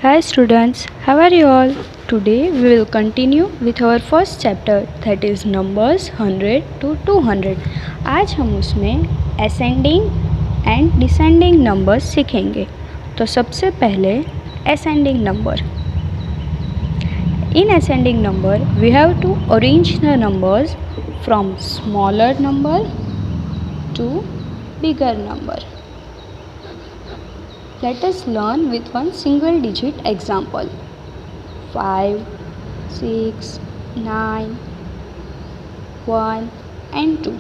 Hi students, how are you all? Today we will continue with our first chapter that is numbers 100 to 200. आज हम उसमें ascending and descending numbers सीखेंगे। तो सबसे पहले ascending number. In ascending number we have to arrange the numbers from smaller number to bigger number. Let us learn with one single digit example. 5, 6, 9, 1 and 2.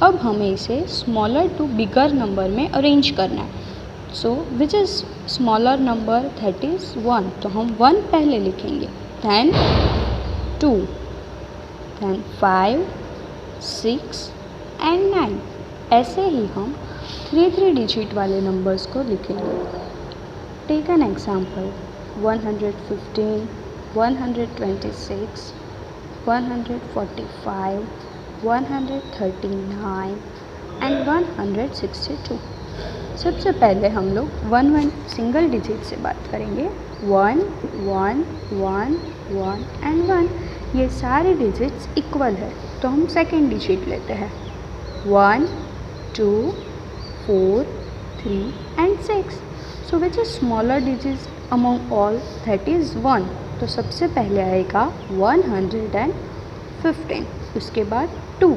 अब हमें इसे स्मॉलर टू बिगर नंबर में arrange करना है। So which is smaller number that is 1. तो हम 1 पहले लिखेंगे, then 2, then 5, 6 and 9. ऐसे ही हम 3 डिजिट वाले नंबर्स को लिखेंगे। Take an example 115, 126, 145, 139 and 162. सबसे पहले हम लोग 1 सिंगल डिजिट से बात करेंगे। 1, 1, 1, 1 एंड 1। ये सारे डिजिट्स इक्वल है तो हम सेकेंड डिजिट लेते हैं। 1, 2, 4, 3 and 6. So which is smaller digits among all? That is 1. तो सबसे पहले आएगा 115, उसके बाद 2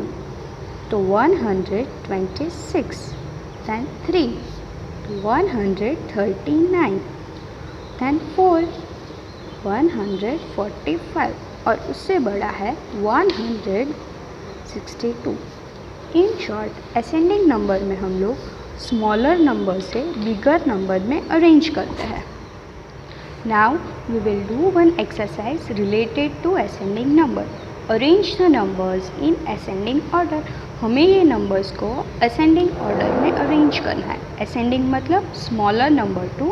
तो 126, then 3 139, then 4 145 और उससे बड़ा है 162. इन शॉर्ट असेंडिंग नंबर में हम लोग स्मॉलर नंबर से बिगर नंबर में अरेंज करते हैं। Now we will do one exercise related to ascending number. Arrange the numbers in ascending order. हमें ये नंबर्स को असेंडिंग ऑर्डर में अरेंज करना है। असेंडिंग मतलब smaller number to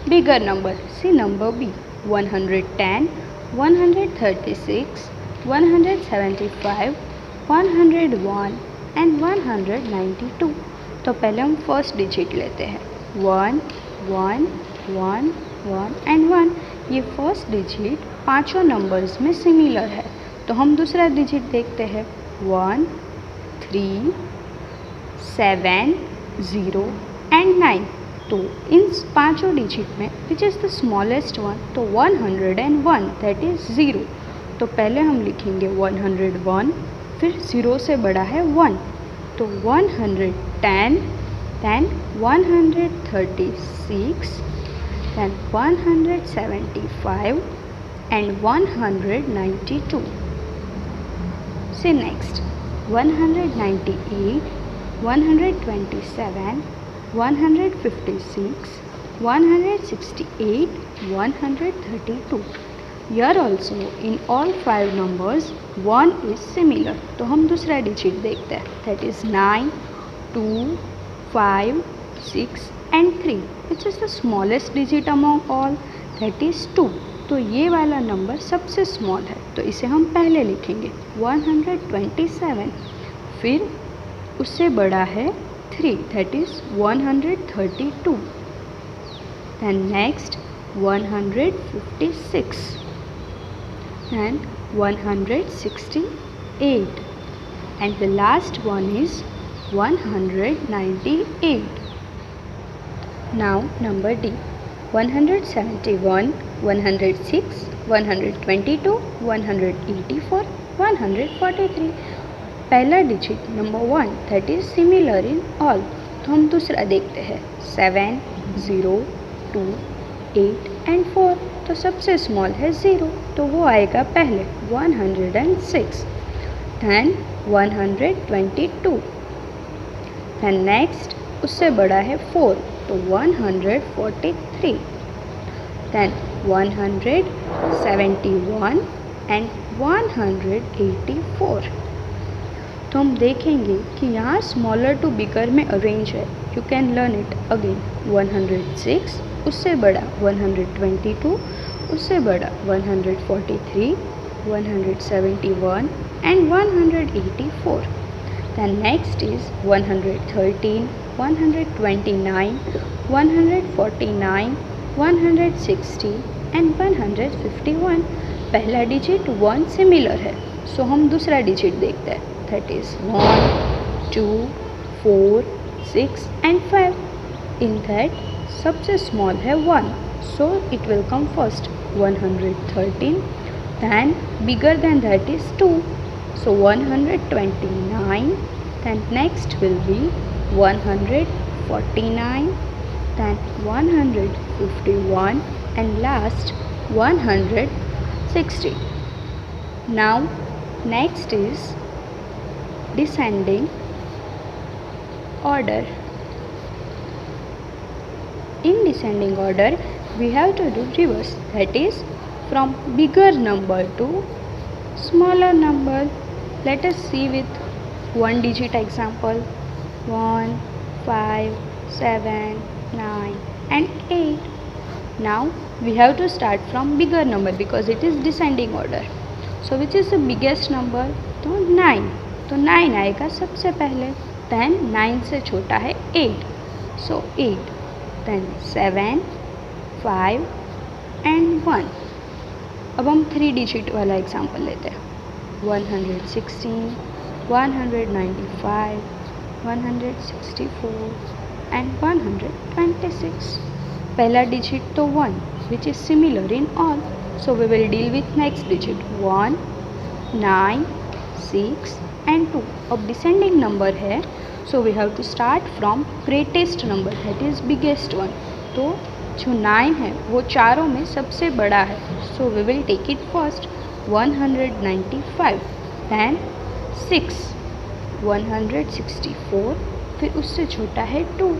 bigger number. See number be 110, 136, 175, 101 and 192। तो पहले हम फर्स्ट डिजिट लेते हैं 1, 1, 1, 1 एंड 1। ये फर्स्ट डिजिट पांचों नंबर्स में सिमिलर है तो हम दूसरा डिजिट देखते हैं 1, 3, 7, 0 एंड 9। तो इन पांचों डिजिट में which is the smallest one? तो 101 दैट इज़ 0। तो पहले हम लिखेंगे 101, फिर 0 से बड़ा है 1 तो 110, then 136, then 175 and 192. Say next 198, 127, 156, 168, 132. Here also in all 5 numbers 1 is similar तो हम दूसरा डिजिट देखते हैं that is 9, 2, 5, 6 and 3 which is the smallest digit among all that is 2। तो ये वाला नंबर सबसे स्मॉल है तो इसे हम पहले लिखेंगे 127, फिर उससे बड़ा है 3 that is 132, then next 156 and 168 and the last one is 198. Now number D 171, 106, 122, 184, 143। पहला digit number 1 that is similar in all तो हम दूसरा देखते हैं 7, 0, 2, 8 एंड 4। तो सबसे स्मॉल है 0 तो वो आएगा पहले 106, then 122, then नेक्स्ट उससे बड़ा है 4 तो 143, then 171 एंड 184। तो हम देखेंगे कि यहाँ स्मॉलर टू बिगर में अरेंज है। You can learn it again 106, उससे बड़ा 122, उससे बड़ा 143, 171 and 184। Then next is 113, 129, 149, 160, and 151। पहला डिजिट 1 सिमिलर है, सो हम दूसरा डिजिट देखते हैं, that is 1 2 4 6 and 5। In that सबसे स्मॉल है 1, so it will come first 113, then bigger than that is 2, so 129, then next will be 149, then 151 and last 160. Now next is descending order. In descending order we have to do reverse, that is from bigger number to smaller number. Let us see with one digit example, 1 5 7 9 and 8. Now we have to start from bigger number because it is descending order. So which is the biggest number? तो 9, तो 9 आएगा सबसे पहले, then 9 से छोटा है 8, so 8, then 7 5 and 1. अब हम 3 डिजिट वाला एग्जाम्पल लेते हैं, 116 195 164 एंड 126. पहला डिजिट तो 1 which is similar in all, so we will deal with next digit 1 9 6 and 2. अब डिसेंडिंग नंबर है, so we have to start from greatest number, that is biggest one. तो जो 9 है वो चारों में सबसे बड़ा है, so we will take it first 195, than 6 164, फिर उससे छोटा है 2,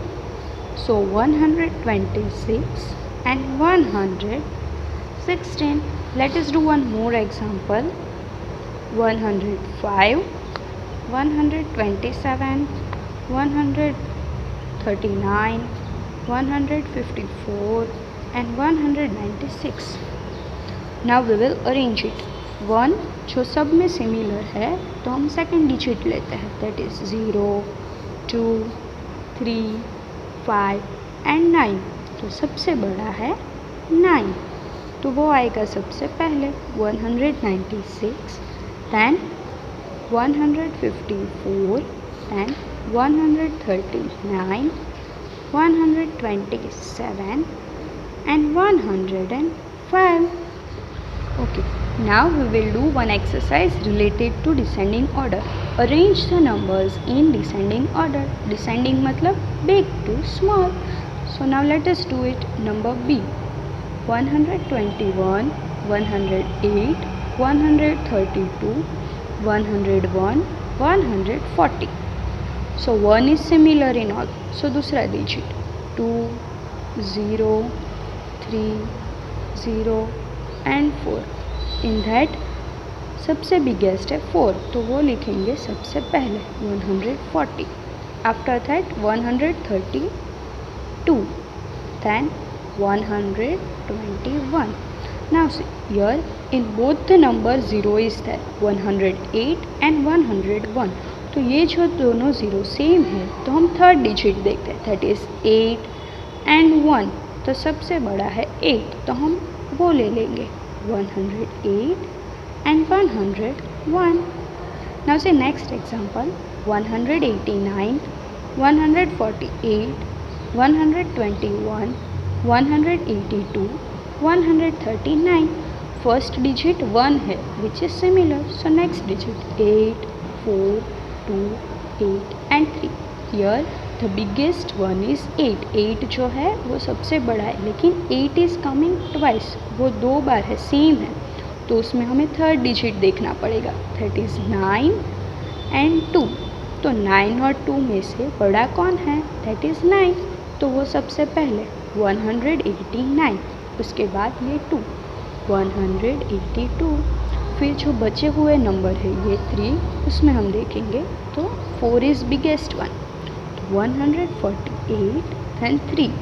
so 126 and 116. Let us do one more example, 105 127 139 154 and 196. Now we will arrange it. 1 जो सब में सिमिलर है तो हम सेकेंड डिजिट लेते हैं, दैट इज़ 0 2 3 5 एंड 9. तो सबसे बड़ा है 9, तो वो आएगा सबसे पहले 196, then 154 and 139 127 and 105. Okay, now we will do one exercise related to descending order. Arrange the numbers in descending order. Descending मतलब big to small. So now let us do it. Number B, 121 108 132 101 140. So 1 is similar in all, so दूसरा digit 2 0 3 0 and 4. in that सबसे biggest है 4, तो वो लिखेंगे सबसे पहले 140. After that 132, then 121. Now see here in both the number 0 is there, 108 and 101. तो ये जो दोनों ज़ीरो सेम है तो हम थर्ड डिजिट देखते हैं, दैट इज़ 8 एंड 1. तो सबसे बड़ा है 8, तो हम वो ले लेंगे 108 एंड 101. नाउ से नेक्स्ट एग्जांपल 189 148 121 182 139. फर्स्ट डिजिट 1 है विच is similar, so next digit 8 4 2 8 and 3. Here the biggest one is 8. 8 जो है वो सबसे बड़ा है, लेकिन 8 is coming twice, वो 2 बार है, सेम है, तो उसमें हमें थर्ड डिजिट देखना पड़ेगा, दैट इज़ 9 and 2. तो 9 और 2 में से बड़ा कौन है, दैट इज़ 9, तो वो सबसे पहले 189, उसके बाद ये 2 182. फिर जो बचे हुए नंबर है ये 3, उसमें हम देखेंगे तो 4 इज़ बिगेस्ट वन, तो 148 and 3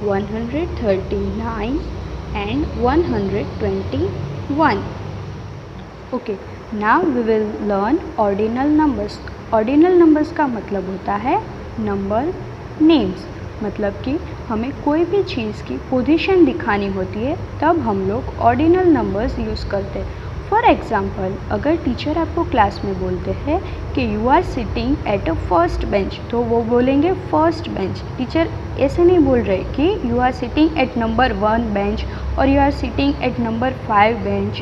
139 and 121. Okay, now we will learn ordinal numbers. Ordinal numbers का मतलब होता है नंबर नेम्स. मतलब कि हमें कोई भी चीज़ की पोजीशन दिखानी होती है तब हम लोग ऑर्डिनल नंबर्स यूज़ करते हैं। फॉर एग्ज़ाम्पल, अगर टीचर आपको क्लास में बोलते हैं कि you are sitting at a first bench, तो वो बोलेंगे फर्स्ट बेंच। टीचर ऐसे नहीं बोल रहे कि you are sitting at number 1 bench और you are sitting at number 5 bench.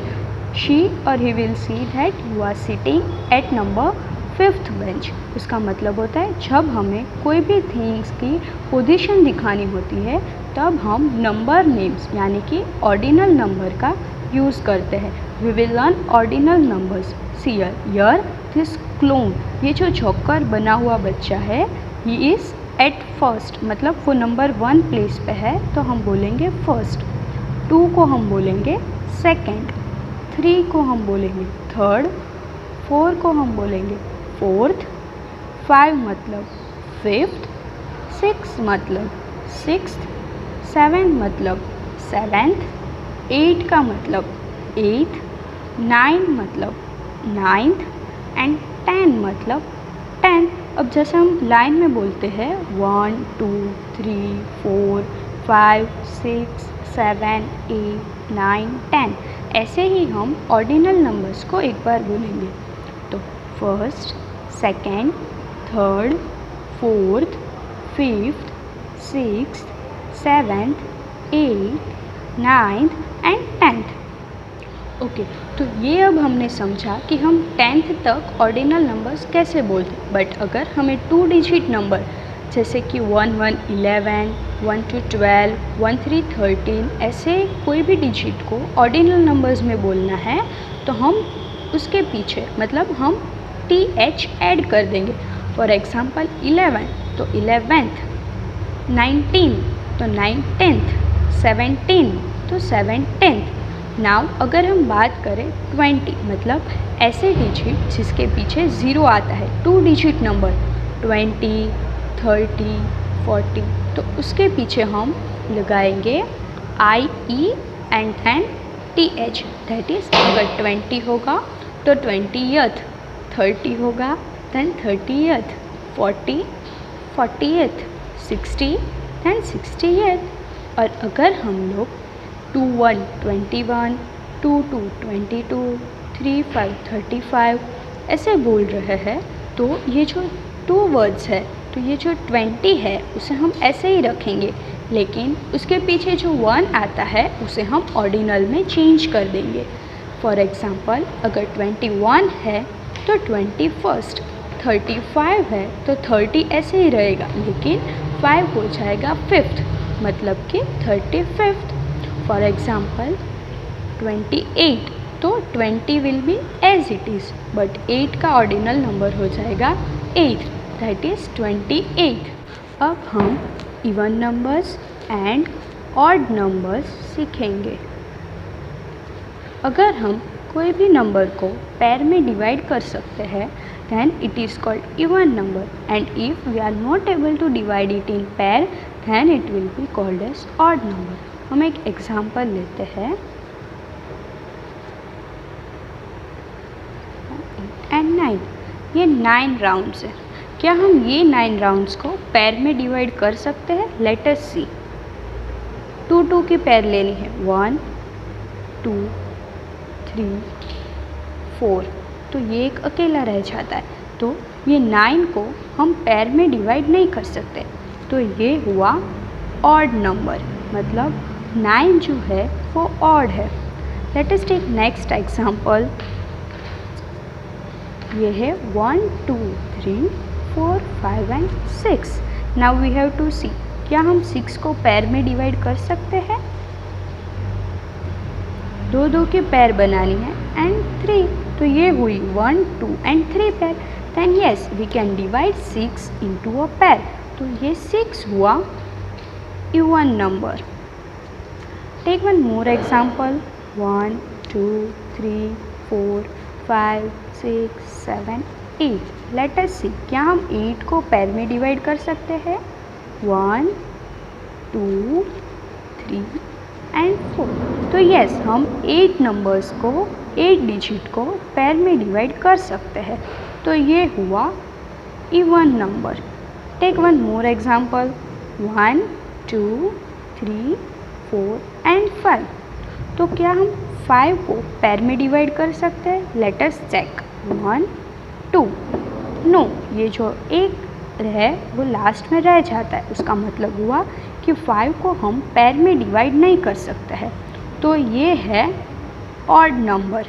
She और he will see that you are sitting at number 5th bench. उसका मतलब होता है जब हमें कोई भी थिंग्स की पोजीशन दिखानी होती है तब हम नंबर नेम्स यानी कि ऑर्डिनल नंबर का यूज़ करते हैं। We will learn ordinal numbers. See here this clone, ये जो जोकर बना हुआ बच्चा है, ही इज़ एट फर्स्ट, मतलब वो नंबर 1 प्लेस पे है तो हम बोलेंगे फर्स्ट। 2 को हम बोलेंगे सेकेंड, 3 को हम बोलेंगे थर्ड, 4 को हम बोलेंगे फोर्थ, 5 मतलब फिफ्थ, 6 मतलब सिक्स्थ, 7 मतलब सेवेंथ, 8 का मतलब 8th, 9 मतलब 9th एंड 10 मतलब 10। अब जैसे हम लाइन में बोलते हैं 1 2 3 4 5 6 7 8 9 10, ऐसे ही हम ऑर्डिनल नंबर्स को एक बार बोलेंगे। तो first, second, third, fourth, fifth, sixth, seventh, 8th, 9th and 10th। Okay, तो ये अब हमने समझा कि हम 10th तक ऑर्डिनल नंबर्स कैसे बोलते हैं। बट अगर हमें 2 डिजिट नंबर जैसे कि 1 1 11, 1 2 12, 1 3 13, ऐसे कोई भी डिजिट को ऑर्डिनल नंबर्स में बोलना है तो हम उसके पीछे मतलब हम TH ऐड कर देंगे। फॉर एग्ज़ाम्पल 11 तो 11th, 19 तो 19th, 17 तो 17th। नाउ अगर हम बात करें 20, मतलब ऐसे डिजिट जिसके पीछे 0 आता है, 2 डिजिट नंबर 20, 30, 40, तो उसके पीछे हम लगाएंगे IE and then TH। That is अगर 20 होगा तो 20th, 30 होगा then 30th, 40, 40th, 60 then 60th। और अगर हम लोग 21 21, 22 22, 35 35 ऐसे बोल रहे हैं तो ये जो 2 वर्ड्स है तो ये जो 20 है उसे हम ऐसे ही रखेंगे, लेकिन उसके पीछे जो 1 आता है उसे हम ऑर्डिनल में चेंज कर देंगे। फॉर एग्ज़ाम्पल, अगर 21 है तो 21st, 35 है तो 30 ऐसे ही रहेगा, लेकिन 5 हो जाएगा 5th, मतलब कि 35th। फॉर एग्ज़ाम्पल 28 तो 20 will be as it is, but 8 का ऑर्डिनल नंबर हो जाएगा 8, दैट इज़ 28। अब हम even numbers and odd numbers सीखेंगे। अगर हम कोई भी नंबर को पेयर में डिवाइड कर सकते हैं then it is called even number, and if we are not able to divide it in pair then it will be called as odd number। हम एक एग्जाम्पल लेते हैं 8 and 9, ये 9 राउंड्स है। क्या हम ये 9 राउंड्स को पेयर में डिवाइड कर सकते हैं? लेट अस सी। 2 2 की पेयर लेनी है, 1 2 3 4, तो ये एक अकेला रह जाता है, तो ये 9 को हम पेयर में डिवाइड नहीं कर सकते, तो ये हुआ ऑड नंबर, मतलब 9 जो है वो ऑड है। Let us take next example, ये है 1 2 3 4 5 and 6। Now we have to see, क्या हम 6 को पेयर में डिवाइड कर सकते हैं? 2 2 की पेयर बनानी है एंड 3, तो ये हुई 1 2 and 3 pair. Then yes we can divide 6 into a pair, तो ये 6 हुआ even number. Take one more example, 1 2 3 4 5 6 7 8। Let us see, क्या हम 8 को पेयर में डिवाइड कर सकते हैं? 1 2 3 एंड 4, तो यस हम 8 नंबर्स को 8 डिजिट को पेयर में डिवाइड कर सकते हैं, तो ये हुआ even number. Take one more example, 1 2 3 4 and 5। तो क्या हम 5 को पैर में डिवाइड कर सकते हैं? Let us check. 1 2। नो, ये जो एक है वो लास्ट में रह जाता है, उसका मतलब हुआ कि 5 को हम पैर में डिवाइड नहीं कर सकते हैं, तो ये है ऑड नंबर।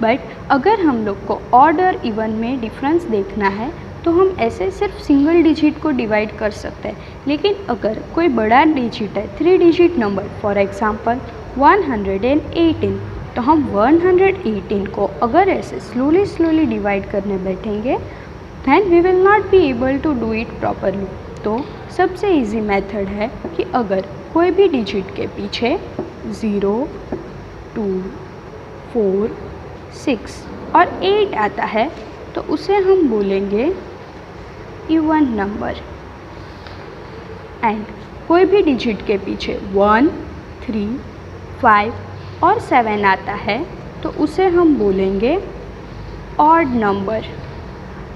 बट अगर हम लोग को ऑड और इवन में डिफरेंस देखना है तो हम ऐसे सिर्फ सिंगल डिजिट को डिवाइड कर सकते हैं, लेकिन अगर कोई बड़ा डिजिट है, 3 डिजिट नंबर, फॉर एग्जांपल 118, तो हम 118 को अगर ऐसे स्लोली डिवाइड करने बैठेंगे then we will not be able to do it properly। तो सबसे इजी मेथड है कि अगर कोई भी डिजिट के पीछे 0 2 4 6 और 8 आता है तो उसे हम बोलेंगे इवन नंबर। एंड कोई भी डिजिट के पीछे 1 3 5 और 7 आता है तो उसे हम बोलेंगे odd number.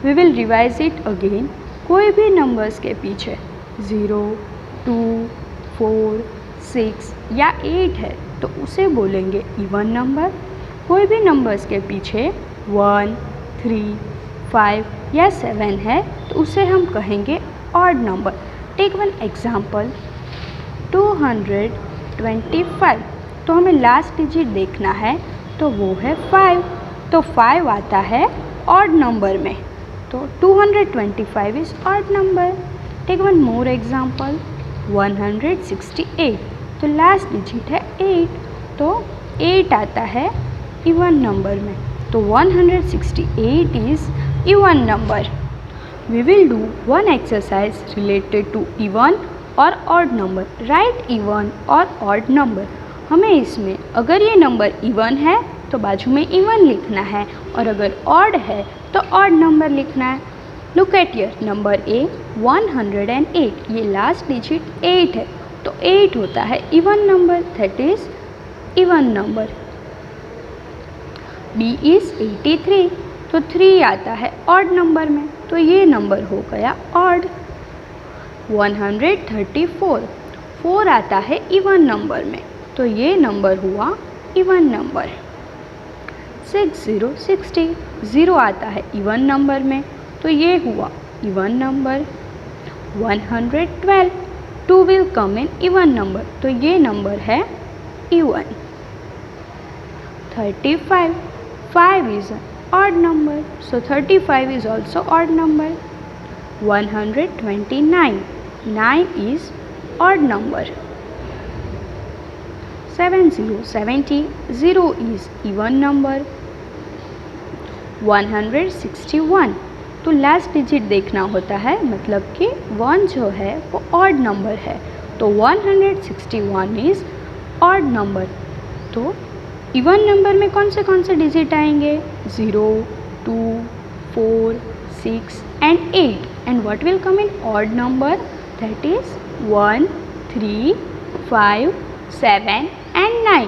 We will revise it again. कोई भी नंबर्स के पीछे 0 2 4 6 या 8 है तो उसे बोलेंगे इवन नंबर। कोई भी नंबर्स के पीछे 1 3 5 या 7 है तो उसे हम कहेंगे odd number. Take one example 225। तो हमें लास्ट डिजिट देखना है तो वो है 5, तो 5 आता है ऑड नंबर में, तो 225 is odd number. Take one more example 168। तो लास्ट डिजिट है 8, तो 8 आता है इवन नंबर में, तो 168 is even number. We will do one exercise related to even और odd number। Write even और odd number। हमें इसमें अगर ये नंबर इवन है तो बाजू में इवन लिखना है, और अगर odd है तो odd नंबर लिखना है। Look at here, number A 108, ये लास्ट डिजिट 8 है, तो 8 होता है even number, that is even number. B is 83, तो 3 आता है ऑड नंबर में, तो ये नंबर हो गया ऑड। 134, 4 आता है इवन नंबर में, तो ये नंबर हुआ इवन नंबर। 60, 0 आता है इवन नंबर में, तो ये हुआ even number. 112, 2 will come in even number, तो ये नंबर है even. 35, 5 is an odd number, so 35 is also odd number। 129, 9 is odd number। 70, 0 is even number। 161, तो लास्ट डिजिट देखना होता है, मतलब कि 1 जो है वो ऑड नंबर है, तो 161 इज ऑड नंबर। तो इवन नंबर में कौन से डिजिट आएंगे? 0 2 4 6 and 8, and what will come in odd number? That is 1 3 5 7 and 9।